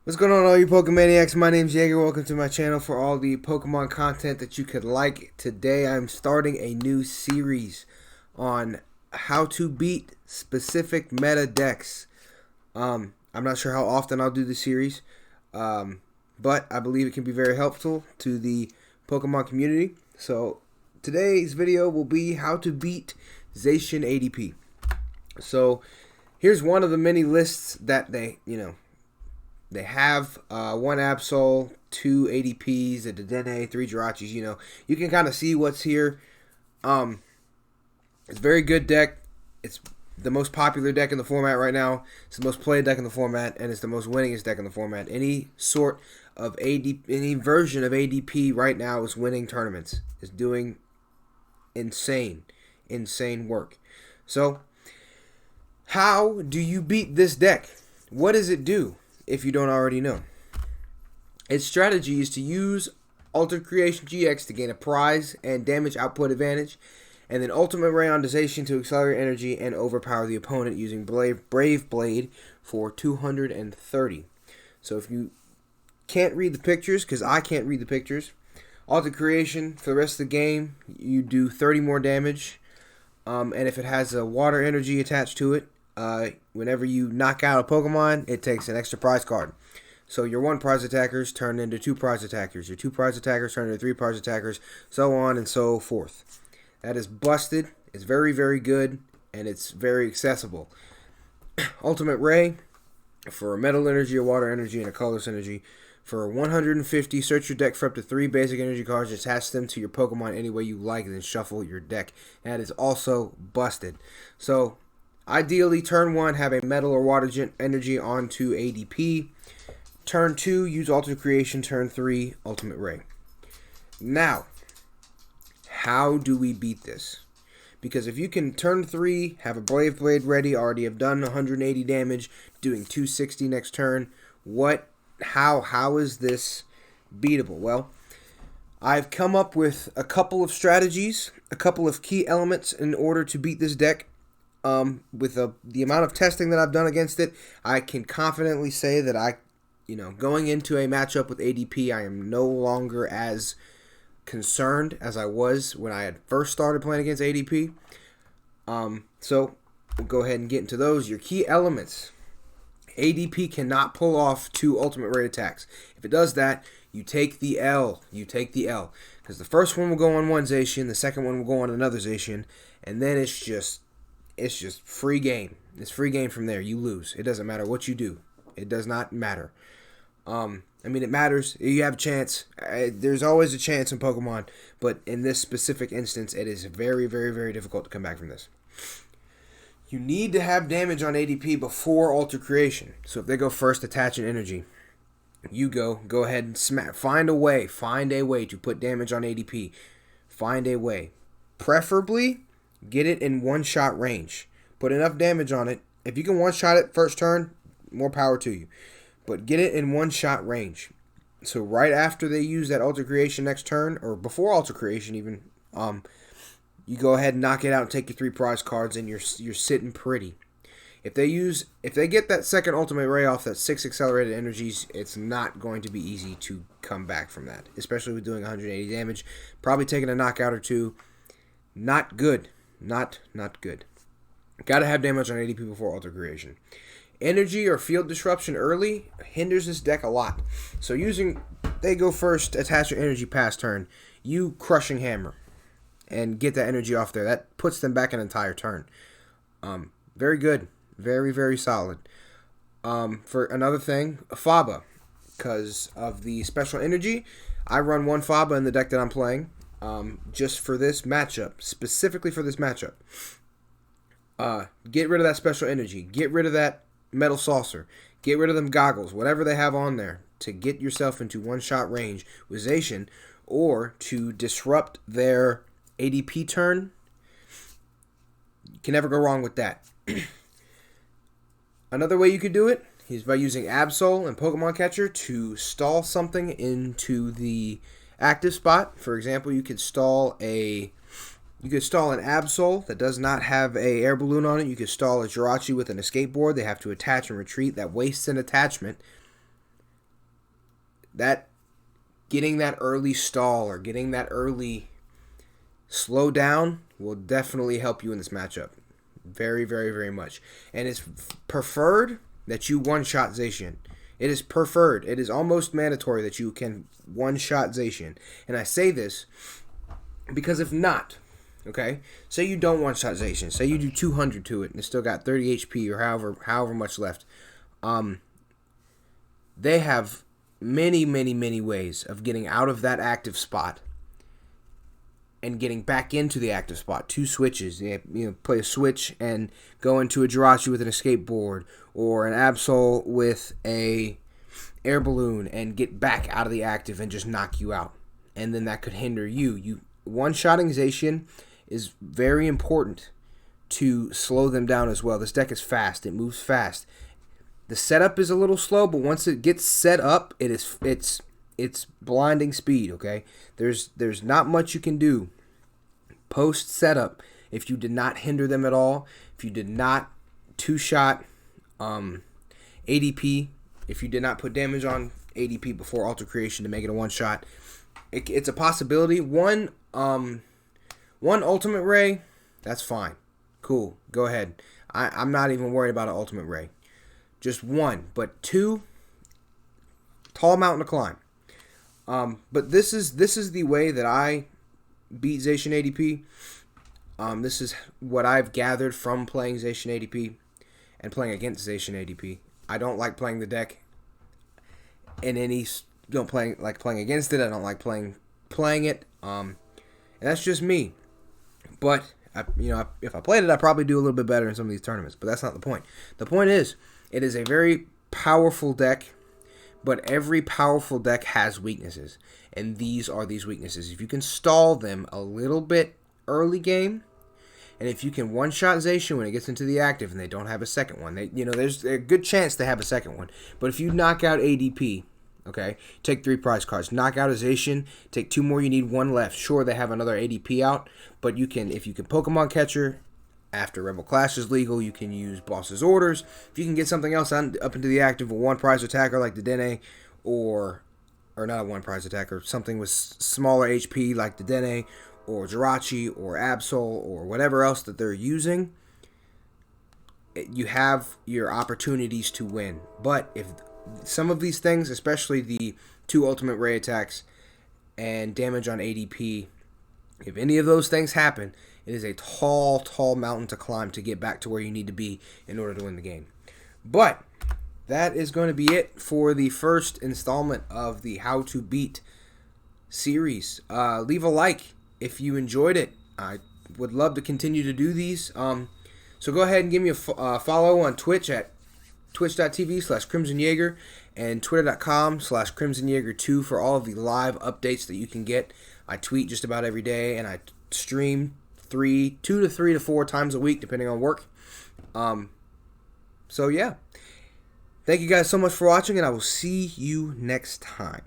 What's going on, all you Pokemaniacs? My name's Jaeger. Welcome to my channel for all the Pokemon content that you could like. Today I'm starting a new series on how to beat specific meta decks. I'm not sure how often I'll do the series, but I believe it can be very helpful to the Pokemon community. So today's video will be how to beat Zacian ADP. So here's one of the many lists that they have. One Absol, 2 ADPs, a Dedenne, 3 Jirachis. You can kind of see what's here. It's a very good deck. It's the most popular deck in the format right now. It's the most played deck in the format, and it's the most winningest deck in the format. Any sort of any version of ADP right now is winning tournaments. Is doing insane work. So, how do you beat this deck? What does it do? If you don't already know. Its strategy is to use Altered Creation GX to gain a prize and damage output advantage, and then Ultimate Ray on Zacian to accelerate energy and overpower the opponent using Brave Blade for 230. So if you can't read the pictures, because I can't read the pictures, Altered Creation, for the rest of the game, you do 30 more damage, and if it has a water energy attached to it, whenever you knock out a Pokemon, it takes an extra prize card. So your 1 prize attackers turn into 2 prize attackers. Your 2 prize attackers turn into 3 prize attackers, so on and so forth. That is busted. It's very, very good, and it's very accessible. Ultimate Ray for a Metal Energy, a Water Energy, and a Colorless Energy. For 150, search your deck for up to 3 basic energy cards, attach them to your Pokemon any way you like, then shuffle your deck. That is also busted. So, ideally, turn 1, have a Metal or Water Energy onto ADP. Turn 2, use Altered Creation. Turn 3, Ultimate Ray. Now, how do we beat this? Because if you can turn 3, have a Brave Blade ready, already have done 180 damage, doing 260 next turn, how is this beatable? Well, I've come up with a couple of strategies, a couple of key elements in order to beat this deck. With the amount of testing that I've done against it, I can confidently say that going into a matchup with ADP, I am no longer as concerned as I was when I had first started playing against ADP. So we'll go ahead and get into those. Your key elements. ADP cannot pull off 2 Ultimate Ray attacks. If it does that, you take the L. Because the first one will go on one Zacian, the second one will go on another Zacian, and then it's just free game. It's free game from there. You lose. It doesn't matter what you do. It does not matter. It matters. You have a chance. There's always a chance in Pokemon, but in this specific instance, it is very, very, very difficult to come back from this. You need to have damage on ADP before Altered Creation. So if they go first, attach an energy. You go ahead and smack. Find a way to put damage on ADP. Find a way. Preferably, get it in one-shot range. Put enough damage on it. If you can one-shot it first turn, more power to you. But get it in one-shot range. So right after they use that Altered Creation next turn, or before Altered Creation even, you go ahead and knock it out and take your 3 prize cards, and you're sitting pretty. If they get that second Ultimate Ray off that 6 accelerated energies, it's not going to be easy to come back from that. Especially with doing 180 damage. Probably taking a knockout or 2. Not good. Not good. Gotta have damage on ADP before Altered Creation. Energy or field disruption early hinders this deck a lot. So they go first, attach your energy pass turn. You Crushing Hammer and get that energy off there. That puts them back an entire turn. Very good. Very, very solid. For another thing, Faba. Because of the special energy, I run 1 Faba in the deck that I'm playing. Just for this matchup. Specifically for this matchup. Get rid of that special energy. Get rid of that Metal Saucer. Get rid of them goggles. Whatever they have on there. To get yourself into one-shot range with Zacian. Or to disrupt their ADP turn. You can never go wrong with that. Another way you could do it is by using Absol and Pokemon Catcher to stall something into the active spot. For example, you could stall an Absol that does not have a air balloon on it. You could stall a Jirachi with an escape board. They have to attach and retreat. That wastes an attachment. that getting that early stall or getting that early slow down will definitely help you in this matchup. Very, very, very much. And it's preferred that you one-shot Zacian. It is preferred. It is almost mandatory that you can one-shot Zacian. And I say this because if not, okay, say you don't one-shot Zacian. Say you do 200 to it and it's still got 30 HP or however much left. They have many, many, many ways of getting out of that active spot and getting back into the active spot. 2 switches. Play a switch and go into a Jirachi with an escape board, or an Absol with a air balloon and get back out of the active and just knock you out. And then that could hinder you. One-shotting Zacian is very important to slow them down as well. This deck is fast. It moves fast. The setup is a little slow, but once it gets set up, it's blinding speed, okay? There's not much you can do post setup if you did not hinder them at all, if you did not two-shot ADP, if you did not put damage on ADP before Alter Creation to make it a one-shot. It's a possibility. One Ultimate Ray, that's fine. Cool, go ahead. I'm not even worried about an Ultimate Ray. Just 1, but 2, tall mountain to climb. But this is the way that I beat Zacian ADP. This is what I've gathered from playing Zacian ADP and playing against Zacian ADP. I don't like playing the deck don't like playing against it. I don't like playing it. And that's just me. But if I played it, I'd probably do a little bit better in some of these tournaments. But that's not the point. The point is, it is a very powerful deck, but every powerful deck has weaknesses, and these are these weaknesses. If you can stall them a little bit early game, and if you can one-shot Zacian when it gets into the active and they don't have a second one, there's a good chance they have a second one. But if you knock out ADP, okay, take 3 prize cards, knock out a Zacian, take 2 more, you need 1 left. Sure, they have another ADP out, but if you can Pokemon Catcher after Rebel Clash is legal, you can use Boss's Orders. If you can get something else up into the active, a 1 prize attacker like the Dene, or not a 1 prize attacker, something with smaller HP like the Dene, or Jirachi, or Absol, or whatever else that they're using, you have your opportunities to win. But if some of these things, especially the 2 Ultimate Ray attacks and damage on ADP, if any of those things happen, it is a tall, tall mountain to climb to get back to where you need to be in order to win the game. But that is going to be it for the first installment of the How to Beat series. Leave a like if you enjoyed it. I would love to continue to do these. So go ahead and give me a follow on Twitch at twitch.tv/CrimsonJaeger and twitter.com/CrimsonJaeger2 for all of the live updates that you can get. I tweet just about every day, and I stream 2 to 3 to 4 times a week, depending on work. So yeah. Thank you guys so much for watching, and I will see you next time.